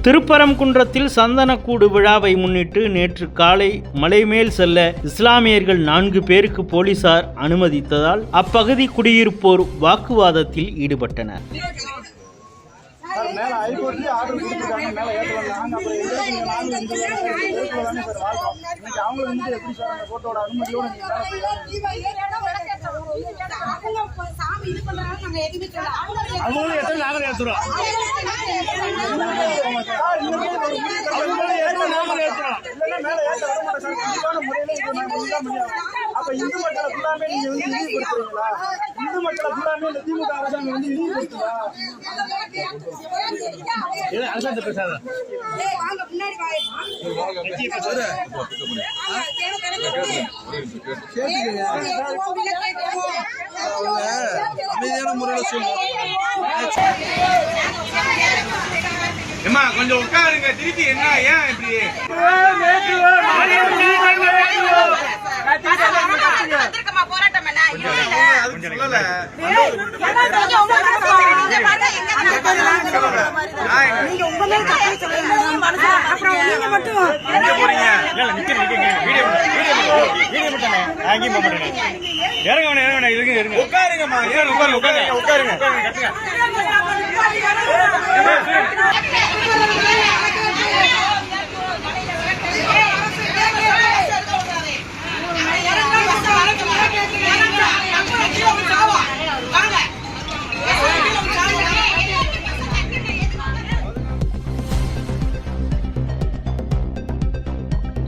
திருப்பரங்குன்றத்தில் சந்தனக்கூடு விழாவை முன்னிட்டு நேற்று காலை மலைமேல் செல்ல இஸ்லாமியர்கள் 4 பேருக்கு போலீசார் அனுமதித்ததால் அப்பகுதி குடியிருப்போர் வாக்குவாதத்தில் ஈடுபட்டனர். அப்ப இந்து மக்களை ஃபுல்லாமே நீங்க இழிவுபடுத்துறீங்களா? இந்து மக்களை ஃபுல்லாமே இந்த திமுக அரசாங்கம் இழிவுபடுத்துறா? அமைதியான முறையில் சொல்லுமா, கொஞ்சம் உட்காருங்க. திருப்பி என்ன ஏன் இப்படி உட்காருங்கம்மா, உட்காருங்க.